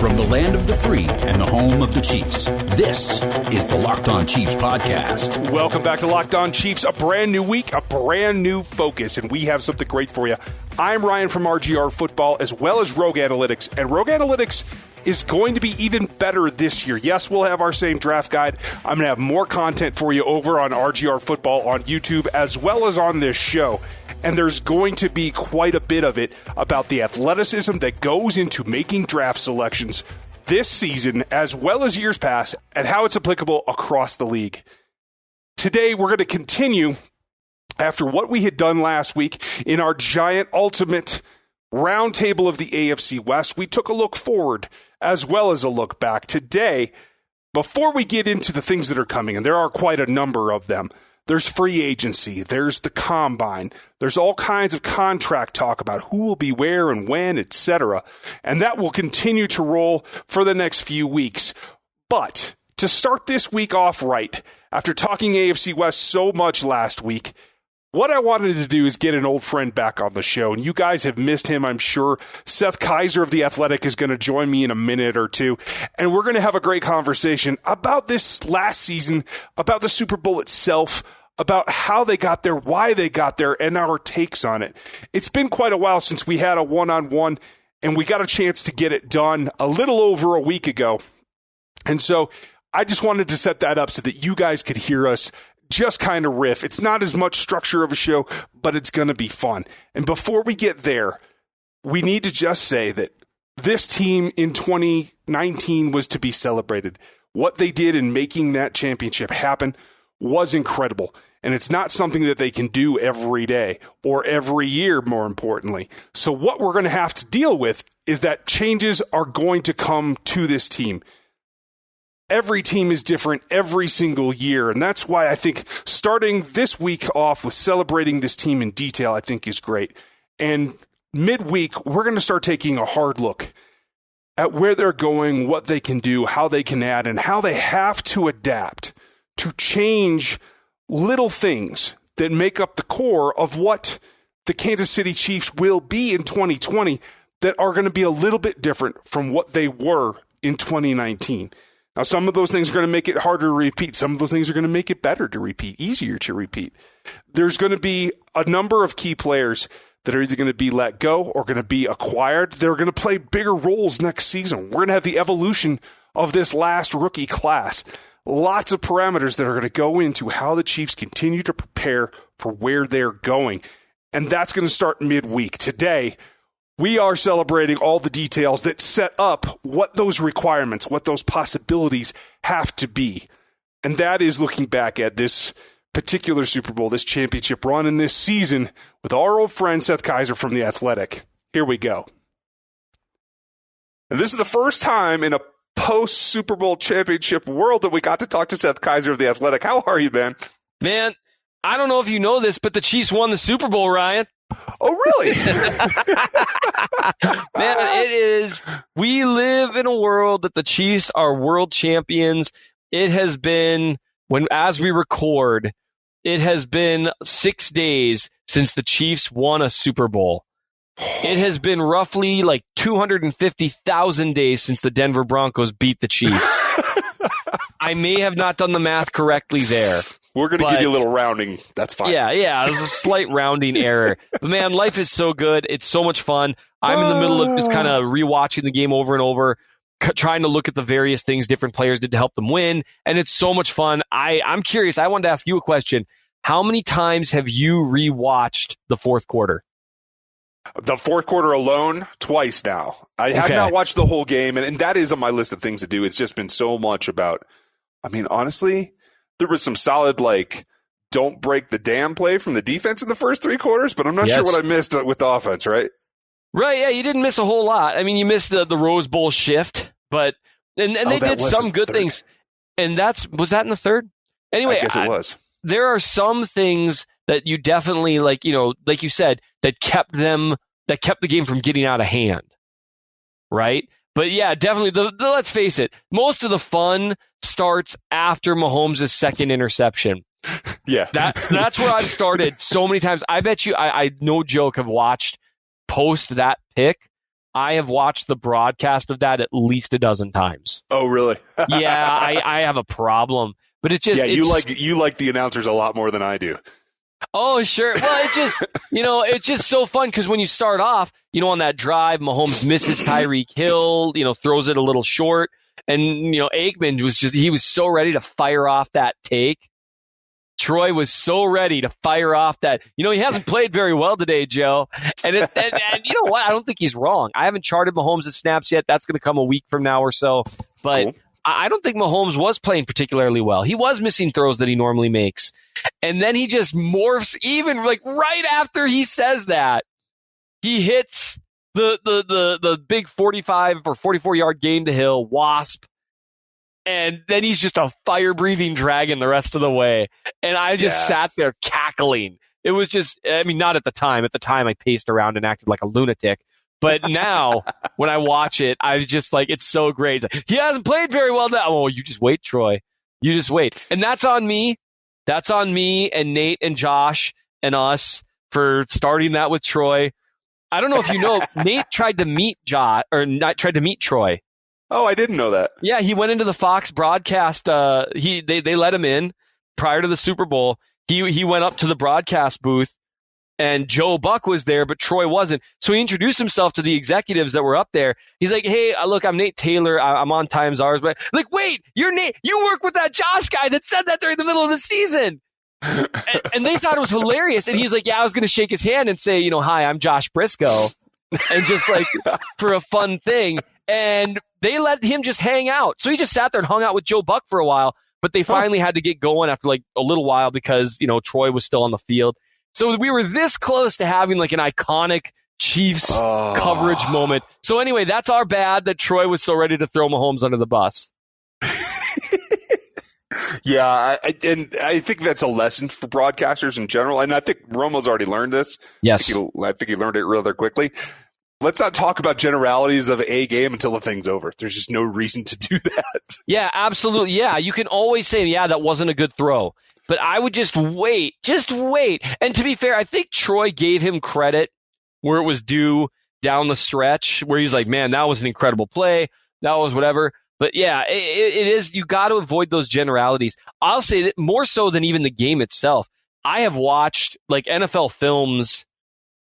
From the land of the free and the home of the Chiefs, this is the Locked On Chiefs podcast. Welcome back to Locked On Chiefs. A brand new week, a brand new focus, and we have something great for you. I'm Ryan from RGR Football, as well as Rogue Analytics, and Rogue Analytics is going to be even better this year. Yes, we'll have our same draft guide. I'm going to have more content for you over on RGR Football on YouTube, as well as on this show. And there's going to be quite a bit of it about the athleticism that goes into making draft selections this season, as well as years past, and how it's applicable across the league. Today, we're going to continue after what we had done last week in our giant ultimate roundtable of the AFC West. We took a look forward as well as a look back. Today, before we get into the things that are coming, and there are quite a number of them, there's free agency, there's the combine, there's all kinds of contract talk about who will be where and when, etc. And that will continue to roll for the next few weeks. But to start this week off right, after talking AFC West so much last week, what I wanted to do is get an old friend back on the show, and you guys have missed him, I'm sure. Seth Keysor of The Athletic is going to join me in a minute or two, and we're going to have a great conversation about this last season, about the Super Bowl itself, about how they got there, why they got there, and our takes on it. It's been quite a while since we had a one-on-one, and we got a chance to get it done a little over a week ago. And so I just wanted to set that up so that you guys could hear us just kind of riff. It's not as much structure of a show, but it's going to be fun. And before we get there, we need to just say that this team in 2019 was to be celebrated. What they did in making that championship happen was incredible. And it's not something that they can do every day or every year, more importantly. So what we're going to have to deal with is that changes are going to come to this team. Every team is different every single year, and that's why I think starting this week off with celebrating this team in detail, I think is great. And midweek, we're going to start taking a hard look at where they're going, what they can do, how they can add, and how they have to adapt to change little things that make up the core of what the Kansas City Chiefs will be in 2020 that are going to be a little bit different from what they were in 2019. Now, some of those things are going to make it harder to repeat. Some of those things are going to make it better to repeat, easier to repeat. There's going to be a number of key players that are either going to be let go or going to be acquired. They're going to play bigger roles next season. We're going to have the evolution of this last rookie class. Lots of parameters that are going to go into how the Chiefs continue to prepare for where they're going. And that's going to start midweek. Today, we are celebrating all the details that set up what those requirements, what those possibilities have to be. And that is looking back at this particular Super Bowl, this championship run in this season with our old friend Seth Keysor from The Athletic. Here we go. And this is the first time in a post-Super Bowl championship world that we got to talk to Seth Keysor of The Athletic. How are you, man? Man, I don't know if you know this, but the Chiefs won the Super Bowl, Ryan. Oh, really? Man, it is. We live in a world that the Chiefs are world champions. It has been, as we record, it has been 6 days since the Chiefs won a Super Bowl. It has been roughly like 250,000 days since the Denver Broncos beat the Chiefs. I may have not done the math correctly there. We're going to give you a little rounding. That's fine. Yeah. There's a slight rounding error. But, man, life is so good. It's so much fun. I'm in the middle of just kind of rewatching the game over and over, trying to look at the various things different players did to help them win. And it's so much fun. I'm curious. I wanted to ask you a question. How many times have you rewatched the fourth quarter? The fourth quarter alone, twice now. I have not watched the whole game, and that is on my list of things to do. It's just been so much about, honestly, there was some solid, don't break the damn play from the defense in the first three quarters, but I'm not sure what I missed with the offense, right? Right, yeah, you didn't miss a whole lot. You missed the Rose Bowl shift, but and they did some good things. And was that in the third? Anyway, I guess it was. There are some things that you definitely, like you said, that kept the game from getting out of hand, right? But yeah, definitely. Let's face it, most of the fun starts after Mahomes' second interception. Yeah, that's where I've started so many times. I bet you, I no joke, have watched post that pick I have watched the broadcast of that at least a dozen times. Oh, really? Yeah, I have a problem. But it just you like the announcers a lot more than I do. Oh, sure. Well, it just, it's just so fun because when you start off, on that drive, Mahomes misses Tryeek Hill, throws it a little short. And, Aikman he was so ready to fire off that take. Troy was so ready to fire off that, he hasn't played very well today, Joe. And you know what? I don't think he's wrong. I haven't charted Mahomes at snaps yet. That's going to come a week from now or so. But cool. I don't think Mahomes was playing particularly well. He was missing throws that he normally makes. And then he just morphs, even like right after he says that, he hits the big 45 or 44-yard gain to Hill, wasp, and then he's just a fire-breathing dragon the rest of the way. And I just sat there cackling. It was just, not at the time. At the time, I paced around and acted like a lunatic. But now, when I watch it, I was just like, it's so great. It's like, he hasn't played very well now. Oh, you just wait, Troy. You just wait. And that's on me. That's on me and Nate and Josh and us for starting that with Troy. I don't know if you know, Nate tried to meet Troy. Oh, I didn't know that. Yeah, he went into the Fox broadcast. They let him in prior to the Super Bowl. He went up to the broadcast booth. And Joe Buck was there, but Troy wasn't. So he introduced himself to the executives that were up there. He's like, hey, look, I'm Nate Taylor. I'm on Times Ours. But like, wait, you're Nate. You work with that Josh guy that said that during the middle of the season. and they thought it was hilarious. And he's like, yeah, I was going to shake his hand and say, hi, I'm Josh Briscoe. And just like for a fun thing. And they let him just hang out. So he just sat there and hung out with Joe Buck for a while. But they finally had to get going after like a little while because, Troy was still on the field. So we were this close to having like an iconic Chiefs coverage moment. So anyway, that's our bad that Troy was so ready to throw Mahomes under the bus. Yeah, I think that's a lesson for broadcasters in general. And I think Romo's already learned this. Yes. I think he learned it rather quickly. Let's not talk about generalities of a game until the thing's over. There's just no reason to do that. Yeah, absolutely. Yeah, you can always say, that wasn't a good throw. But I would just wait. And to be fair, I think Troy gave him credit where it was due down the stretch, where he's like, man, that was an incredible play. That was whatever. But yeah, it is. You got to avoid those generalities. I'll say that more so than even the game itself. I have watched like NFL Films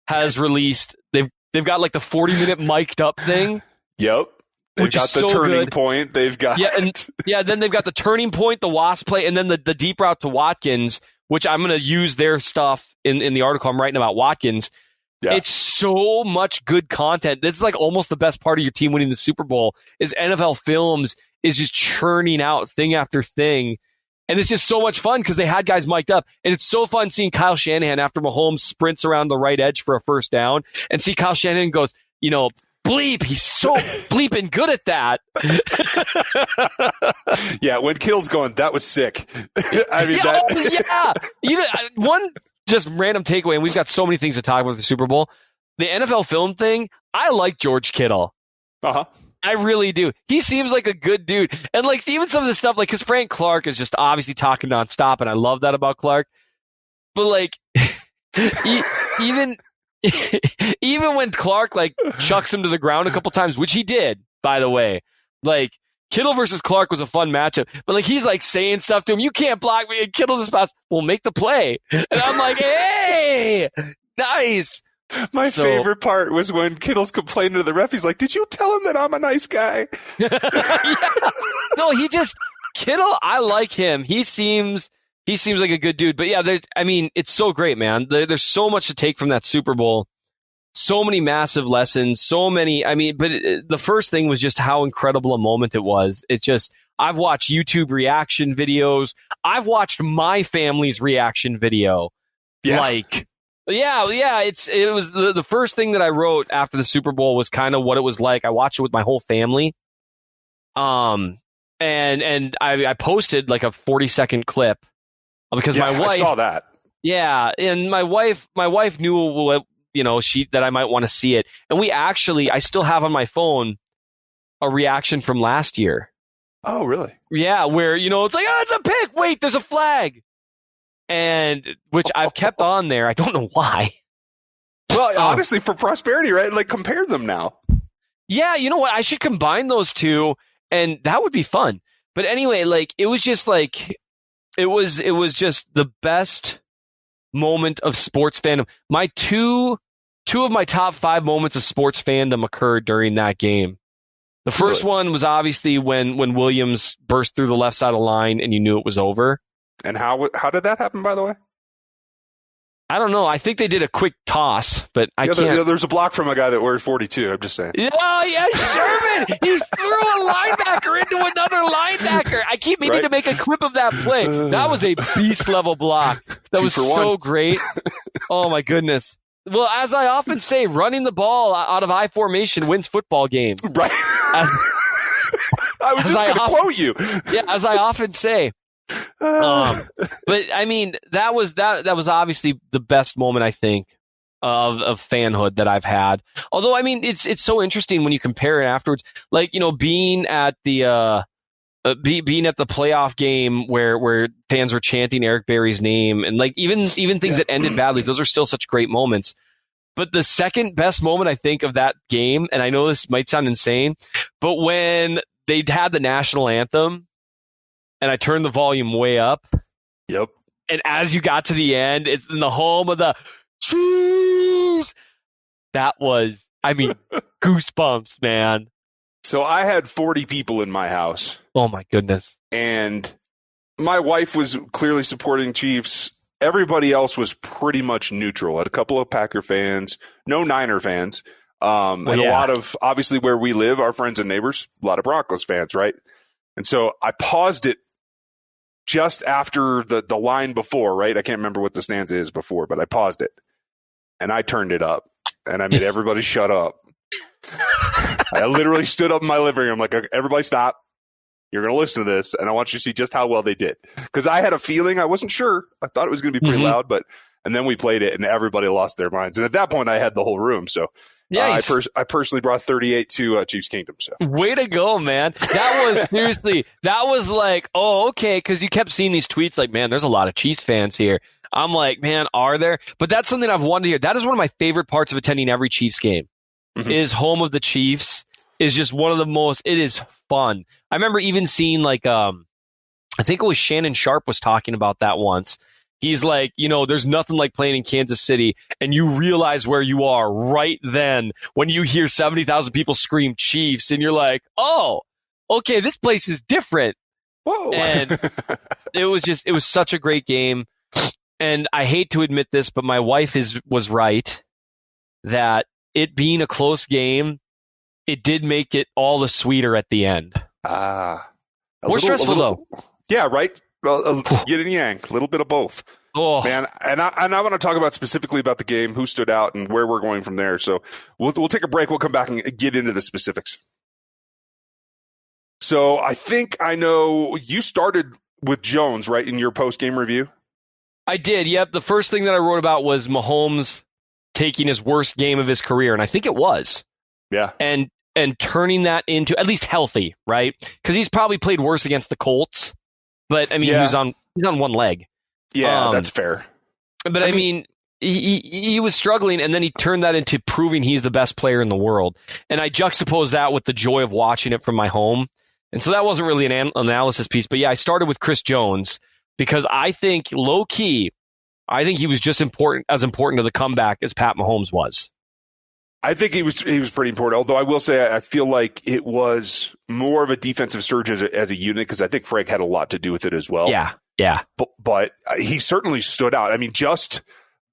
has released. They've got like the 40-minute mic'd up thing. Yep. They've got the turning point. They've got then they've got the turning point, the wasp play, and then the deep route to Watkins, which I'm going to use their stuff in the article I'm writing about Watkins. Yeah. It's so much good content. This is like almost the best part of your team winning the Super Bowl is NFL Films is just churning out thing after thing. And it's just so much fun because they had guys mic'd up. And it's so fun seeing Kyle Shanahan after Mahomes sprints around the right edge for a first down and see Kyle Shanahan goes, bleep, he's so bleeping good at that. Yeah, when Kittle's going, that was sick. One just random takeaway, and we've got so many things to talk about with the Super Bowl. The NFL film thing, I like George Kittle. Uh-huh. I really do. He seems like a good dude. And like even some of the stuff, like because Frank Clark is just obviously talking nonstop, and I love that about Clark. But like even when Clark like chucks him to the ground a couple times, which he did, by the way, like Kittle versus Clark was a fun matchup. But like he's like saying stuff to him, you can't block me, and Kittle's spots, well, make the play. And I'm like, hey, nice. My favorite part was when Kittle's complaining to the ref. He's like, did you tell him that I'm a nice guy? Yeah. No, Kittle, I like him. He seems like a good dude. But yeah, it's so great, man. There's so much to take from that Super Bowl. So many massive lessons, the first thing was just how incredible a moment it was. It's just, I've watched YouTube reaction videos. I've watched my family's reaction video. Yeah. It was the first thing that I wrote after the Super Bowl was kind of what it was like. I watched it with my whole family. And I posted like a 40-second clip because my wife, I saw that. Yeah. And my wife knew what, that I might want to see it. And I still have on my phone a reaction from last year. Oh, really? Yeah. Where, it's like, it's a pick. Wait, there's a flag. And which I've kept on there. I don't know why. Well, honestly, for prosperity, right? Like compare them now. Yeah, you know what? I should combine those two, and that would be fun. But anyway, like it was just like it was just the best moment of sports fandom. My two of my top 5 moments of sports fandom occurred during that game. The first one was obviously when Williams burst through the left side of the line and you knew it was over. And how did that happen, by the way? I don't know. I think they did a quick toss, but I can't. There's a block from a guy that wears 42. I'm just saying. Oh, yeah, Sherman! He threw a linebacker into another linebacker. I keep meaning to make a clip of that play. That was a beast-level block. That was so great. Oh, my goodness. Well, as I often say, running the ball out of I formation wins football games. Right. I was just going to quote you. Yeah, as I often say. But I mean, that was obviously the best moment, I think, of fanhood that I've had. Although, I mean, it's so interesting when you compare it afterwards. Like, being at the being at the playoff game where fans were chanting Eric Berry's name, and like even things that ended badly, those are still such great moments. But the second best moment, I think, of that game, and I know this might sound insane, but when they had the national anthem, and I turned the volume way up. Yep. And as you got to the end, it's in the home of the Chiefs. That was, I mean, goosebumps, man. So I had 40 people in my house. Oh, my goodness. And my wife was clearly supporting Chiefs. Everybody else was pretty much neutral. I had a couple of Packer fans, no Niner fans. A lot of, obviously, where we live, our friends and neighbors, a lot of Broncos fans, right? And so I paused it just after the line before, right? I can't remember what the stanza is before, but I paused it. And I turned it up. And I made everybody shut up. I literally stood up in my living room like, everybody stop. You're going to listen to this, and I want you to see just how well they did. Because I had a feeling, I wasn't sure. I thought it was going to be pretty loud, and then we played it, and everybody lost their minds. And at that point, I had the whole room. So I personally brought 38 to Chiefs Kingdom. So way to go, man. That was seriously, that was like, oh, okay, because you kept seeing these tweets like, man, there's a lot of Chiefs fans here. I'm like, man, are there? But that's something I've wanted to hear. That is one of my favorite parts of attending every Chiefs game. Is home of the Chiefs. Is just one of the most, it is fun. I remember even seeing like, I think it was Shannon Sharp was talking about that once. He's like, there's nothing like playing in Kansas City, and you realize where you are right then when you hear 70,000 people scream Chiefs, and you're like, oh, okay, this place is different. Whoa. And it was such a great game. And I hate to admit this, but my wife was right that it being a close game, it did make it all the sweeter at the end. More stressful, though. Yeah, right? Well, yin and yang, a little bit of both. Oh. Man, and I want to talk about specifically about the game, who stood out, and where we're going from there. So we'll take a break. We'll come back and get into the specifics. So I think I know you started with Jones, right, in your post-game review? I did, yep. The first thing that I wrote about was Mahomes taking his worst game of his career, and I think it was. Yeah. And turning that into at least healthy, right? Because he's probably played worse against the Colts, but I mean, he's on one leg. Yeah, that's fair. But I mean, he was struggling, and then he turned that into proving he's the best player in the world. And I juxtaposed that with the joy of watching it from my home. And so that wasn't really an analysis piece. But yeah, I started with Chris Jones because I think low key, I think he was just as important to the comeback as Pat Mahomes was. I think he was pretty important. Although I will say I feel like it was more of a defensive surge as a unit because I think Frank had a lot to do with it as well. Yeah. But he certainly stood out. I mean, just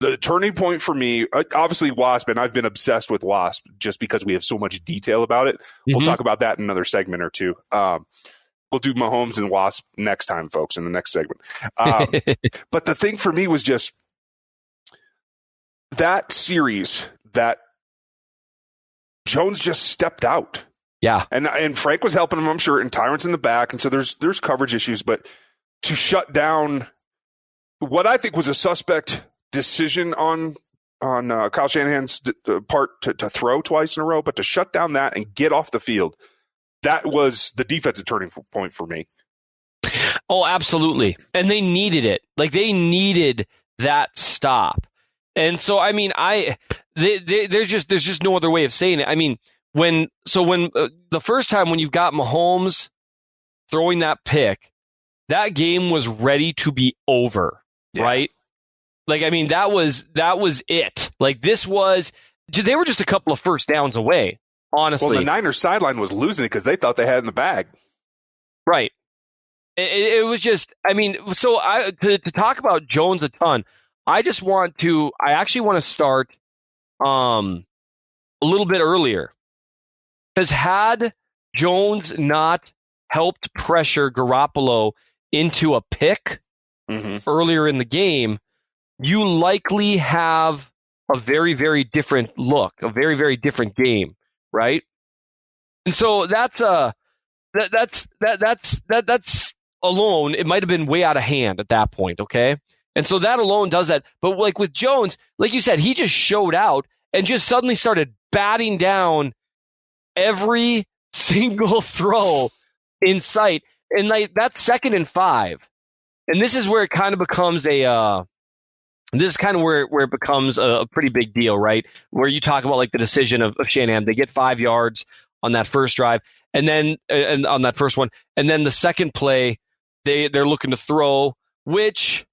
the turning point for me, obviously Wasp, and I've been obsessed with Wasp just because we have so much detail about it. We'll talk about that in another segment or two. We'll do Mahomes and Wasp next time, folks, in the next segment. But the thing for me was just that series that Jones just stepped out. Yeah. And Frank was helping him, I'm sure, and Tyron's in the back. And so there's coverage issues, but to shut down what I think was a suspect decision on Kyle Shanahan's part to throw twice in a row, but to shut down that and get off the field, that was the defensive turning point for me. Oh, absolutely. And they needed it. Like, they needed that stop. And so, I mean, there's just no other way of saying it. I mean, when the first time when you've got Mahomes throwing that pick, that game was ready to be over, right? Like, I mean, that was it. Like, they were just a couple of first downs away, honestly. Well, the Niners sideline was losing it because they thought they had it in the bag. Right. It was just, I mean, so to talk about Jones a ton, I actually want to start a little bit earlier. Because had Jones not helped pressure Garoppolo into a pick earlier in the game, you likely have a very, very different look, a very, very different game, right? And so that's alone, it might have been way out of hand at that point, okay? And so that alone does that. But like with Jones, like you said, he just showed out and just suddenly started batting down every single throw in sight. And like that's 2nd and 5. And this is where it kind of becomes where it becomes a pretty big deal, right? Where you talk about like the decision of Shanahan. They get 5 yards on that first drive, and then on that first one, and then the second play, they're looking to throw, which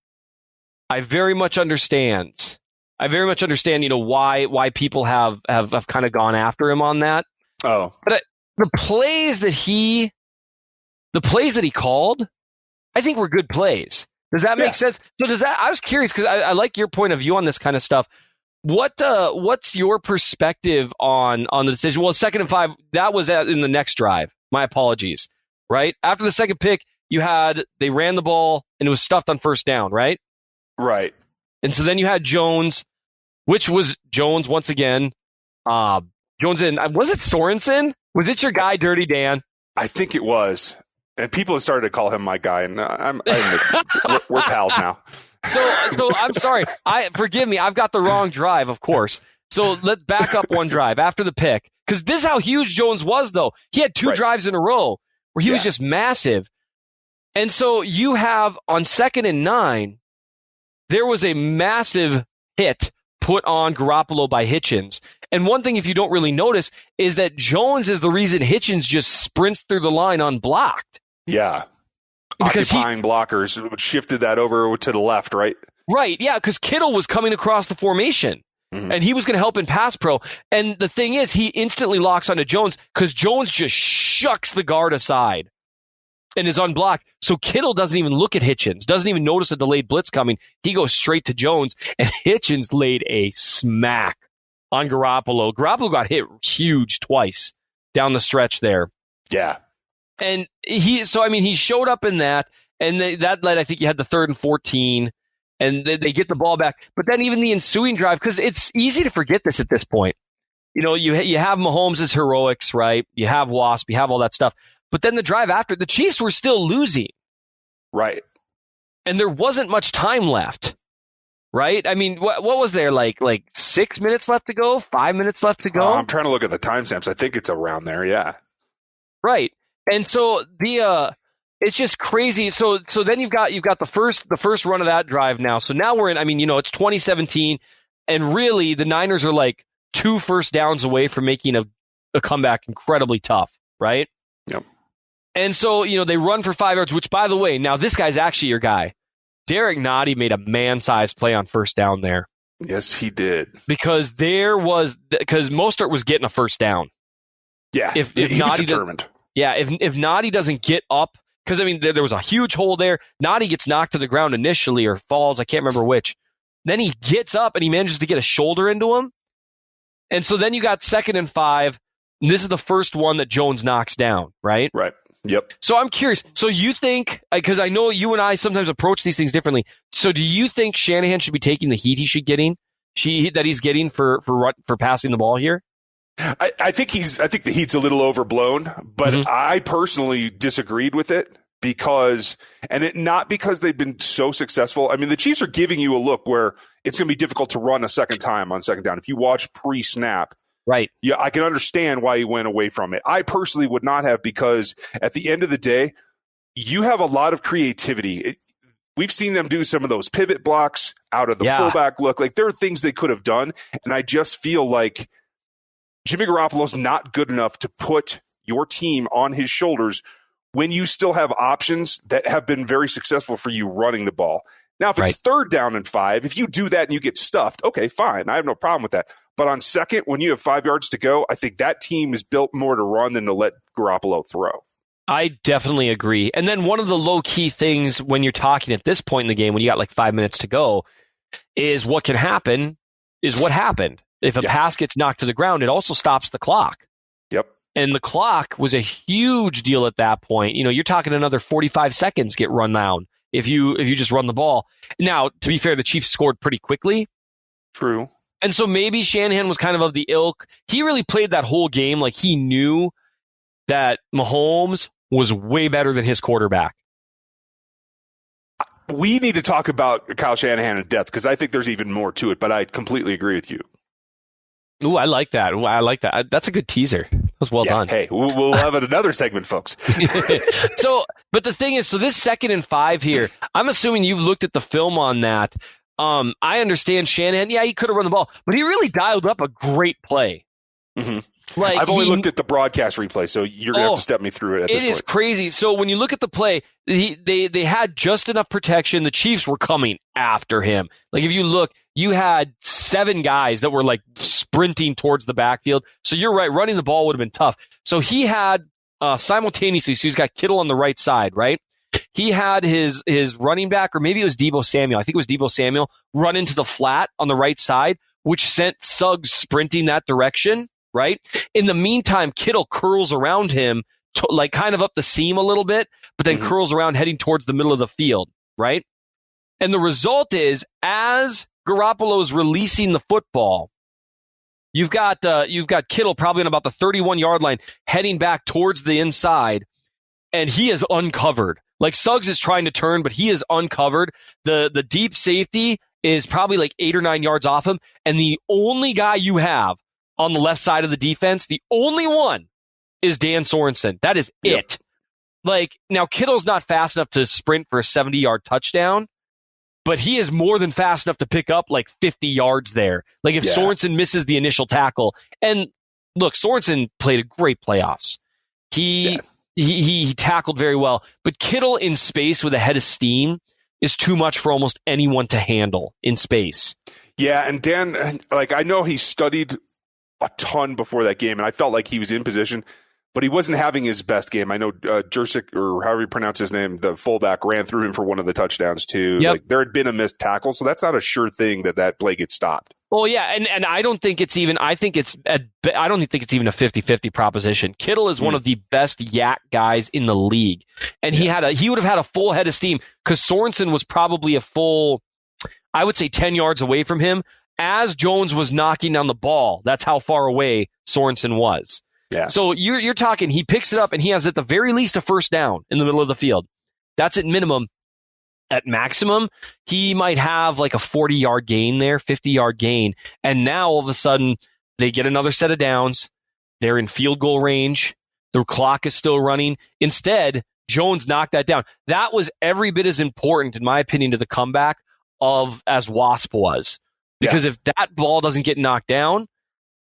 I very much understand. Why people have kind of gone after him on that. Oh, but the plays that he called, I think were good plays. Does that make sense? So I was curious because I like your point of view on this kind of stuff. What's your perspective on the decision? Well, 2nd and 5, that was in the next drive. My apologies. Right? After the second pick, they ran the ball and it was stuffed on first down, right? Right. And so then you had Jones, which was Jones once again. Jones and was it Sorensen? Was it your guy, Dirty Dan? I think it was. And people have started to call him my guy, and we're pals now. So I'm sorry. Forgive me. I've got the wrong drive, of course. So let's back up one drive after the pick, because this is how huge Jones was, though. He had 2 drives in a row where he was just massive. And so you have on 2nd and 9, there was a massive hit put on Garoppolo by Hitchens. And one thing, if you don't really notice, is that Jones is the reason Hitchens just sprints through the line unblocked. Yeah. Because occupying blockers shifted that over to the left, right? Right, yeah, because Kittle was coming across the formation, and he was going to help in pass pro. And the thing is, he instantly locks onto Jones because Jones just shucks the guard aside and is unblocked. So Kittle doesn't even look at Hitchens, doesn't even notice a delayed blitz coming. He goes straight to Jones, and Hitchens laid a smack on Garoppolo. Garoppolo got hit huge twice down the stretch there. Yeah. And he showed up in that, and that led, I think you had the 3rd and 14, and they get the ball back. But then even the ensuing drive, because it's easy to forget this at this point. You know, you have Mahomes' heroics, right? You have Wasp, you have all that stuff. But then the drive after, the Chiefs were still losing. Right. And there wasn't much time left, right? I mean, what was there, like 6 minutes left to go? 5 minutes left to go? I'm trying to look at the timestamps. I think it's around there, yeah. Right. And so it's just crazy. So then you've got the first run of that drive now. So now we're in, it's 2017, and really the Niners are like 2 first downs away from making a comeback incredibly tough, right? Yep. And so, they run for 5 yards, which, by the way, now this guy's actually your guy. Derek Nottie made a man-sized play on first down there. Yes, he did. Because Mostert was getting a first down. Yeah, if he was determined. Yeah, if Nottie doesn't get up, because, there was a huge hole there. Nottie gets knocked to the ground initially or falls. I can't remember which. Then he gets up and he manages to get a shoulder into him. And so then you got 2nd and 5. And this is the first one that Jones knocks down, right? Right. Yep. So I'm curious. So you think, because I know you and I sometimes approach these things differently. So do you think Shanahan should be taking the heat that he's getting for passing the ball here? I think the heat's a little overblown, but I personally disagreed with it not because they've been so successful. I mean, the Chiefs are giving you a look where it's going to be difficult to run a second time on second down. If you watch pre-snap, right? Yeah, I can understand why he went away from it. I personally would not have, because at the end of the day, you have a lot of creativity. We've seen them do some of those pivot blocks out of the fullback look. Like, there are things they could have done, and I just feel like Jimmy Garoppolo's not good enough to put your team on his shoulders when you still have options that have been very successful for you running the ball. Now, if it's third down and 5, if you do that and you get stuffed, okay, fine. I have no problem with that. But on second, when you have 5 yards to go, I think that team is built more to run than to let Garoppolo throw. I definitely agree. And then one of the low-key things when you're talking at this point in the game, when you got like 5 minutes to go, is what can happen is what happened. If a pass gets knocked to the ground, it also stops the clock. Yep. And the clock was a huge deal at that point. You're talking another 45 seconds get run down if you just run the ball. Now, to be fair, the Chiefs scored pretty quickly. True. And so maybe Shanahan was kind of the ilk. He really played that whole game like he knew that Mahomes was way better than his quarterback. We need to talk about Kyle Shanahan in depth because I think there's even more to it, but I completely agree with you. Ooh, I like that. That's a good teaser. That was well done. Hey, we'll have another segment, folks. But the thing is, so this 2nd and 5 here, I'm assuming you've looked at the film on that. I understand Shanahan. Yeah, he could have run the ball, but he really dialed up a great play. Mm-hmm. Like I've only looked at the broadcast replay, so you're going to have to step me through it at this point. It is crazy. So when you look at the play, they had just enough protection. The Chiefs were coming after him. Like if you look, you had 7 guys that were like sprinting towards the backfield. So you're right, running the ball would have been tough. So he had simultaneously, so he's got Kittle on the right side, right? He had his running back, or maybe it was Deebo Samuel. I think it was Deebo Samuel, run into the flat on the right side, which sent Suggs sprinting that direction. Right. In the meantime, Kittle curls around him, like kind of up the seam a little bit, but then curls around heading towards the middle of the field. Right. And the result is, as Garoppolo is releasing the football, you've got Kittle probably on about the 31-yard line heading back towards the inside, and he is uncovered. Like Suggs is trying to turn, but he is uncovered. The deep safety is probably like 8 or 9 yards off him, and the only guy you have on the left side of the defense, the only one is Dan Sorensen. That is it. Like, now Kittle's not fast enough to sprint for a 70-yard touchdown, but he is more than fast enough to pick up like 50 yards there. Like if Sorensen misses the initial tackle, and look, Sorensen played a great playoffs. He tackled very well, but Kittle in space with a head of steam is too much for almost anyone to handle in space. Yeah, and Dan, like I know he studied a ton before that game, and I felt like he was in position, but he wasn't having his best game. I know Jursic, or however you pronounce his name, the fullback, ran through him for one of the touchdowns too. Yep. Like there had been a missed tackle, so that's not a sure thing that play gets stopped. Well, yeah, and I don't think it's even. I don't think it's even a 50-50 proposition. Kittle is one of the best yak guys in the league, and he would have had a full head of steam because Sorensen was probably a full, I would say, 10 yards away from him. As Jones was knocking down the ball, that's how far away Sorensen was. Yeah. So you're talking, he picks it up and he has at the very least a first down in the middle of the field. That's at minimum. At maximum, he might have like a 40-yard gain there, 50-yard gain. And now all of a sudden they get another set of downs. They're in field goal range. The clock is still running. Instead, Jones knocked that down. That was every bit as important, in my opinion, to the comeback as Wasp was. Because if that ball doesn't get knocked down,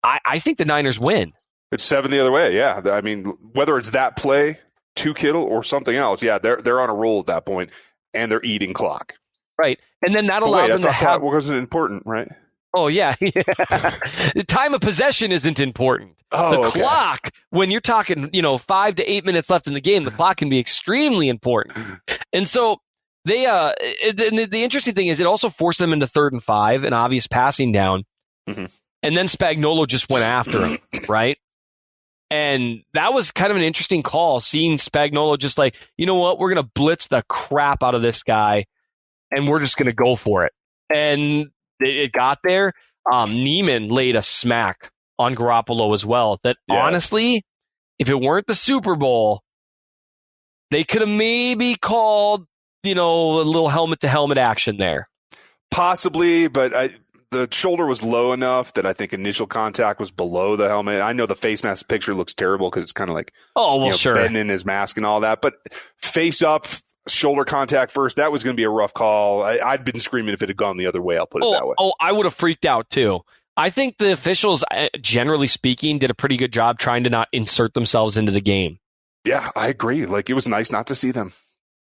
I think the Niners win. It's 7 the other way, yeah. I mean, whether it's that play to Kittle or something else, they're on a roll at that point, and they're eating clock. Right, and then that allowed them to have... That wasn't important, right? Oh, yeah. The time of possession isn't important. The clock, when you're talking 5 to 8 minutes left in the game, the clock can be extremely important. And so... the interesting thing is it also forced them into 3rd and 5, an obvious passing down. Mm-hmm. And then Spagnuolo just went after him, right? And that was kind of an interesting call, seeing Spagnuolo just like, you know what, we're going to blitz the crap out of this guy, and we're just going to go for it. And it got there. Neiman laid a smack on Garoppolo as well. That honestly, if it weren't the Super Bowl, they could have maybe called, a little helmet-to-helmet action there. Possibly, but the shoulder was low enough that I think initial contact was below the helmet. I know the face mask picture looks terrible because it's kind of like bending his mask and all that. But face up, shoulder contact first, that was going to be a rough call. I'd been screaming if it had gone the other way. I'll put it that way. Oh, I would have freaked out too. I think the officials, generally speaking, did a pretty good job trying to not insert themselves into the game. Yeah, I agree. Like, it was nice not to see them.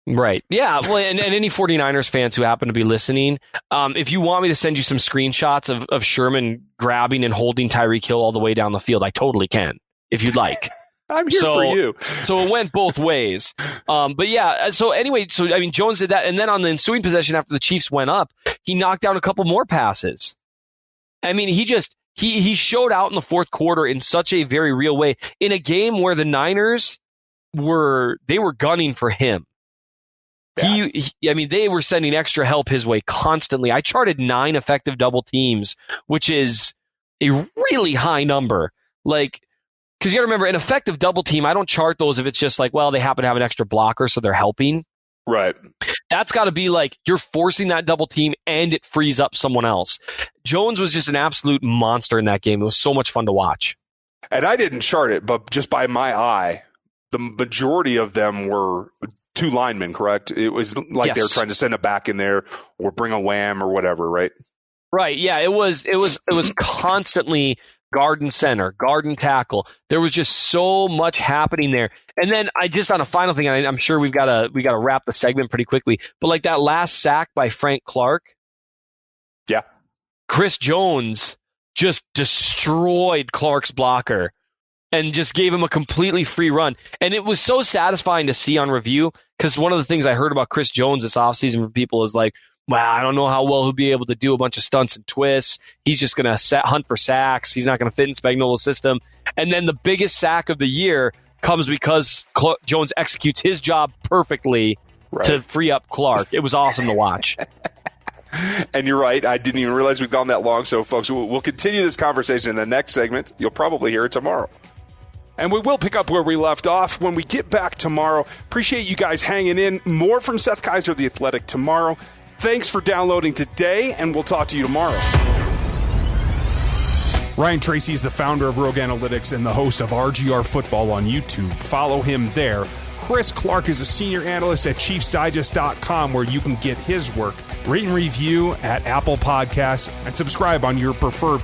Right. Yeah. Well, and any 49ers fans who happen to be listening, if you want me to send you some screenshots of Sherman grabbing and holding Tryeek Hill all the way down the field, I totally can, if you'd like. I'm here for you. So it went both ways. But yeah, so anyway, Jones did that. And then on the ensuing possession after the Chiefs went up, he knocked down a couple more passes. I mean, he showed out in the fourth quarter in such a very real way in a game where the Niners were gunning for him. Yeah. They were sending extra help his way constantly. I charted 9 effective double teams, which is a really high number. Like, because you got to remember, an effective double team, I don't chart those if it's just like, well, they happen to have an extra blocker, so they're helping. Right. That's got to be like you're forcing that double team and it frees up someone else. Jones was just an absolute monster in that game. It was so much fun to watch. And I didn't chart it, but just by my eye, the majority of them were 2 linemen, correct? It was like They were trying to send a back in there or bring a wham or whatever, right? Right. Yeah. It was constantly guard and center, guard and tackle. There was just so much happening there. And then on a final thing, I'm sure we got to wrap the segment pretty quickly. But like that last sack by Frank Clark. Yeah. Chris Jones just destroyed Clark's blocker and just gave him a completely free run. And it was so satisfying to see on review, because one of the things I heard about Chris Jones this offseason from people is like, wow, I don't know how well he'll be able to do a bunch of stunts and twists. He's just going to hunt for sacks. He's not going to fit in Spagnuolo's system. And then the biggest sack of the year comes because Jones executes his job perfectly to free up Clark. It was awesome to watch. And you're right. I didn't even realize we've gone that long. So, folks, we'll continue this conversation in the next segment. You'll probably hear it tomorrow. And we will pick up where we left off when we get back tomorrow. Appreciate you guys hanging in. More from Seth Keysor, The Athletic, tomorrow. Thanks for downloading today, and we'll talk to you tomorrow. Ryan Tracy is the founder of Rogue Analytics and the host of RGR Football on YouTube. Follow him there. Chris Clark is a senior analyst at ChiefsDigest.com, where you can get his work. Rate and review at Apple Podcasts and subscribe on your preferred